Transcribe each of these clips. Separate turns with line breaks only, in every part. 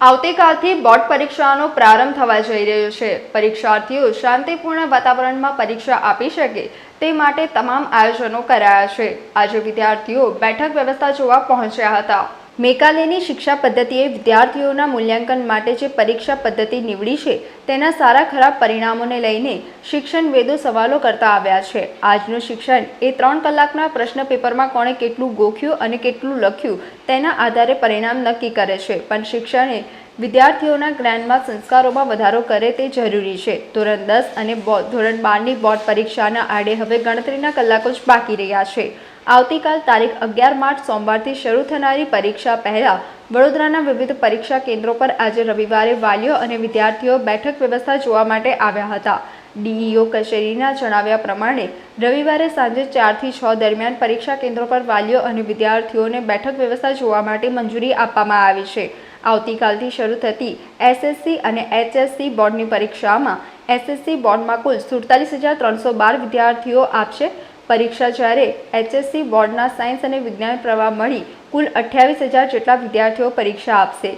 આવતીકાલથી બોર્ડ પરીક્ષાનો પ્રારંભ થવા જઈ રહ્યો છે। પરીક્ષાર્થીઓ શાંતિપૂર્ણ વાતાવરણમાં પરીક્ષા આપી શકે તે માટે તમામ આયોજનો કરાયા છે। આજે વિદ્યાર્થીઓ બેઠક વ્યવસ્થા જોવા પહોંચ્યા હતા। મેઘાલયની શિક્ષા પદ્ધતિએ વિદ્યાર્થીઓના મૂલ્યાંકન માટે જે પરીક્ષા પદ્ધતિ નીવડી છે તેના સારા ખરાબ પરિણામોને લઈને શિક્ષણવેદો સવાલો કરતા આવ્યા છે। આજનું શિક્ષણ એ 3 કલાકના પ્રશ્ન પેપરમાં કોણે કેટલું ગોખ્યું અને કેટલું લખ્યું તેના આધારે પરિણામ નક્કી કરે છે, પણ શિક્ષણે વિદ્યાર્થીઓના જ્ઞાનમાં સંસ્કારોમાં વધારો કરે તે જરૂરી છે। ધોરણ 10 અને ધોરણ 12ની બોર્ડ પરીક્ષાના આડે હવે ગણતરીના કલાકો જ બાકી રહ્યા છે। આવતીકાલ તારીખ 11 માર્ચ સોમવારથી શરૂ થનારી પરીક્ષા પહેલા વડોદરાના વિવિધ પરીક્ષા કેન્દ્રો પર આજે રવિવારે વાલીઓ અને વિદ્યાર્થીઓ બેઠક વ્યવસ્થા જોવા માટે આવ્યા હતા। ડીઈઓ કચેરીના જણાવ્યા પ્રમાણે રવિવારે સાંજે 4 થી 6 દરમિયાન પરીક્ષા કેન્દ્રો પર વાલીઓ અને વિદ્યાર્થીઓને બેઠક વ્યવસ્થા જોવા માટે મંજૂરી આપવામાં આવી છે। આવતીકાલથી શરૂ થતી એસએસસી અને એચએસસી બોર્ડની પરીક્ષામાં એસએસસી બોર્ડમાં કુલ 47,312 વિદ્યાર્થીઓ આપશે પરીક્ષા, જ્યારે એચએસસી બોર્ડના સાયન્સ અને વિજ્ઞાન પ્રવાહ મળી કુલ 28,000 જેટલા વિદ્યાર્થીઓ પરીક્ષા આપશે।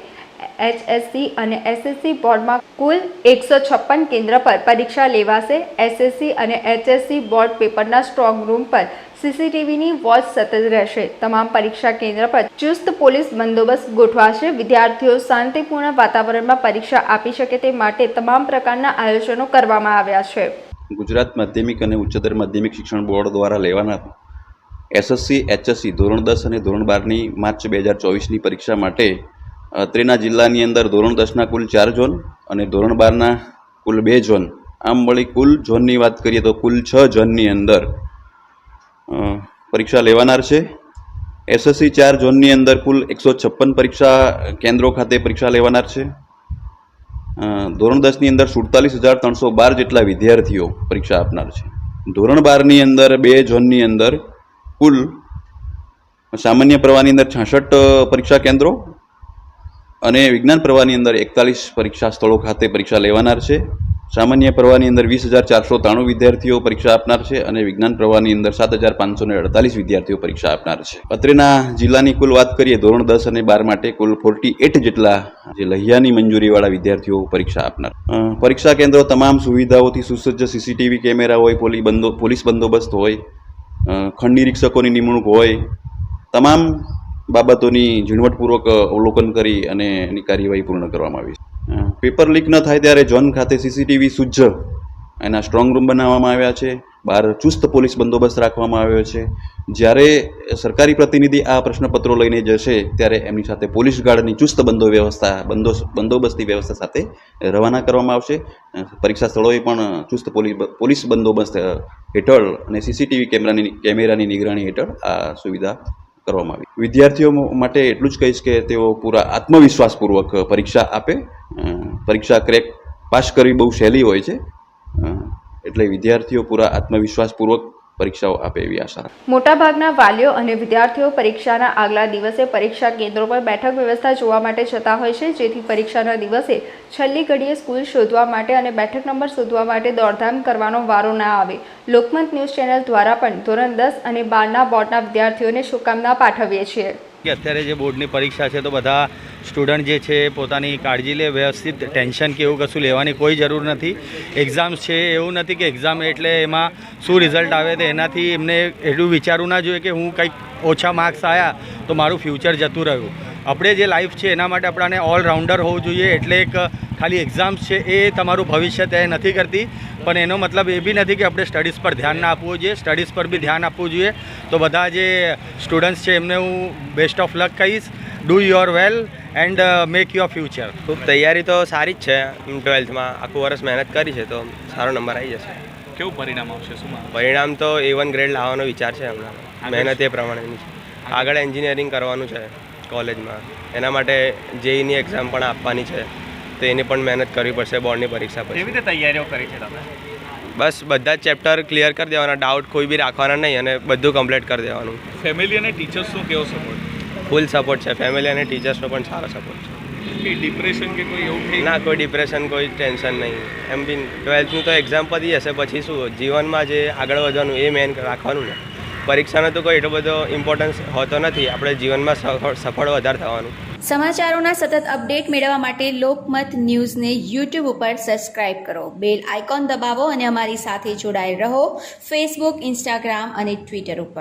એચએસસી અને એસએસસી બોર્ડમાં કુલ 156 કેન્દ્ર પર પરીક્ષા લેવાશે। એસએસસી અને એચએસસી બોર્ડ પેપરના સ્ટ્રોંગ રૂમ પર સીસીટીવીની વોચ સતત રહેશે। તમામ પરીક્ષા કેન્દ્ર પર ચુસ્ત પોલીસ બંદોબસ્ત ગોઠવાશે। વિદ્યાર્થીઓ શાંતિપૂર્ણ વાતાવરણમાં પરીક્ષા આપી શકે તે માટે તમામ પ્રકારના આયોજનો કરવામાં આવ્યા છે।
ગુજરાત માધ્યમિક અને ઉચ્ચતર માધ્યમિક શિક્ષણ બોર્ડ દ્વારા લેવાનાર એસએસસી એચએસસી ધોરણ 10 અને ધોરણ 12ની માર્ચ 2024ની પરીક્ષા માટે અત્રેના જિલ્લાની અંદર ધોરણ 10ના કુલ 4 ઝોન અને ધોરણ 12ના કુલ 2 ઝોન, આમ મળી કુલ ઝોનની વાત કરીએ તો કુલ 6 ઝોનની અંદર પરીક્ષા લેવાનાર છે। એસએસસી 4 ઝોનની અંદર કુલ 156 પરીક્ષા કેન્દ્રો ખાતે પરીક્ષા લેવાનાર છે। ધોરણ 10ની અંદર 47,312 જેટલા વિદ્યાર્થીઓ પરીક્ષા આપનાર છે। ધોરણ 12ની અંદર 2 ઝોનની અંદર કુલ સામાન્ય પ્રવાહની અંદર 66 પરીક્ષા કેન્દ્રો અને વિજ્ઞાન પ્રવાહની અંદર 41 પરીક્ષા સ્થળો ખાતે પરીક્ષા લેવાનાર છે। સામાન્ય પ્રવાહની અંદર 20,493 વિદ્યાર્થીઓ પરીક્ષા આપનાર છે અને વિજ્ઞાન પ્રવાહની અંદર 7,548 વિદ્યાર્થીઓ પરીક્ષા આપનાર છે। અત્રેના જિલ્લાની કુલ વાત કરીએ ધોરણ 10 અને 12 માટે કુલ 48 જેટલા જે લહિયાની મંજૂરીવાળા વિદ્યાર્થીઓ પરીક્ષા આપનાર। પરીક્ષા કેન્દ્રો તમામ સુવિધાઓથી સુસજ્જ, સીસીટીવી કેમેરા હોય, પોલીસ બંદોબસ્ત હોય, ખંડ નિરીક્ષકોની નિમણૂક હોય, તમામ બાબતોની ઝીણવટપૂર્વક અવલોકન કરી અને એની કાર્યવાહી પૂર્ણ કરવામાં આવી છે। પેપર લીક ન થાય ત્યારે ઝોન ખાતે સીસીટીવી સજ્જ એના સ્ટ્રોંગ રૂમ બનાવવામાં આવ્યા છે। બહાર ચુસ્ત પોલીસ બંદોબસ્ત રાખવામાં આવ્યો છે। જ્યારે સરકારી પ્રતિનિધિ આ પ્રશ્નપત્રો લઈને જશે ત્યારે એમની સાથે પોલીસ ગાર્ડની ચુસ્ત બંદોબસ્તી વ્યવસ્થા સાથે રવાના કરવામાં આવશે। પરીક્ષા સ્થળોએ પણ ચુસ્ત પોલીસ બંદોબસ્ત હેઠળ અને સીસીટીવી કેમેરાની નિગરાણી હેઠળ આ સુવિધા કરવામાં આવી। વિદ્યાર્થીઓ માટે એટલું જ કહીશ કે તેઓ પૂરા આત્મવિશ્વાસપૂર્વક પરીક્ષા આપે। પરીક્ષા પાસ કરવી બહુ સહેલી હોય છે, એટલે વિદ્યાર્થીઓ પૂરા આત્મવિશ્વાસપૂર્વક પરીક્ષાઓ આપે એવી આશા।
મોટાભાગના વાલીઓ અને વિદ્યાર્થીઓ પરીક્ષાના આગલા દિવસે પરીક્ષા કેન્દ્રો પર બેઠક વ્યવસ્થા જોવા માટે જતા હોય છે, જેથી પરીક્ષાના દિવસે છેલ્લી ઘડીએ સ્કૂલ શોધવા માટે અને બેઠક નંબર શોધવા માટે દોડધામ કરવાનો વારો ના આવે। લોકમત ન્યૂઝ ચેનલ દ્વારા પણ ધોરણ 10 અને 12ના બોર્ડના વિદ્યાર્થીઓને શુભકામના પાઠવીએ છીએ।
અત્યારે જે બોર્ડની પરીક્ષા છે તો બધા સ્ટુડન્ટ જે છે પોતાની કાળજી લે, વ્યવસ્થિત ટેન્શન કે એવું કશું લેવાની કોઈ જરૂર નથી। એક્ઝામ્સ છે એવું નથી કે એક્ઝામ એટલે એમાં શું રિઝલ્ટ આવે તો એનાથી એમને એટલું વિચારવું ના જોઈએ કે હું કંઈક ઓછા માર્ક્સ આવ્યા તો મારું ફ્યુચર જતું રહ્યું। આપણે જે લાઈફ છે એના માટે આપણાને ઓલરાઉન્ડર હોવું જોઈએ। એટલે એક ખાલી એક્ઝામ્સ છે એ તમારું ભવિષ્ય તય નથી કરતી, પણ એનો મતલબ એ બી નથી કે આપણે સ્ટડીઝ પર ધ્યાન ના આપવું જોઈએ। સ્ટડીઝ પર બી ધ્યાન આપવું જોઈએ। તો બધા જે સ્ટુડન્ટ્સ છે એમને હું બેસ્ટ ઓફ લક કહીશ। Do your well and make your future.
ખૂબ તૈયારી તો સારી જ છે। 12થમાં આખું વર્ષ મહેનત કરી છે તો સારો નંબર આવી જશે।
કેવું પરિણામ આવશે? શું
પરિણામ તો A1 ગ્રેડ લાવવાનો વિચાર છે હમણાં। મહેનત એ પ્રમાણેની છે। આગળ એન્જિનિયરિંગ કરવાનું છે કોલેજમાં, એના માટે જેઈની એક્ઝામ પણ આપવાની છે તો એની પણ મહેનત કરવી પડશે બોર્ડની પરીક્ષા પછી।
કેવી રીતે તૈયારીઓ કરી છે તમે?
બસ બધા જ ચેપ્ટર ક્લિયર કરી દેવાના, ડાઉટ કોઈ બી રાખવાના નહીં અને બધું કમ્પ્લીટ કરી દેવાનું।
ફેમિલી અને ટીચર્સનો કેવો સપોર્ટ?
ફૂલ સપોર્ટ છે। ફેમિલી અને ટીચર્સનો પણ સારો સપોર્ટ છે।
કે ડિપ્રેશન કે કોઈ એવું
ના, કોઈ ડિપ્રેશન, કોઈ ટેન્શન નહીં। એમ બી 12થની તો એક્ઝામ પતી જશે, પછી શું જીવનમાં જે આગળ વધવાનું એ મેન રાખવાનું ને, પરીક્ષાનો તો કોઈ એટલો બધો ઇમ્પોર્ટન્સ હોતો નથી. આપણે જીવનમાં સફળ વધારે થવાનું.
સમાચારોના સતત અપડેટ મેળવવા માટે લોકમત ન્યૂઝને યુટ્યુબ ઉપર સબસ્ક્રાઇબ કરો, બેલ આઇકોન દબાવો અને અમારી સાથે જોડાયેલ રહો ફેસબુક, ઇન્સ્ટાગ્રામ અને ટ્વિટર ઉપર.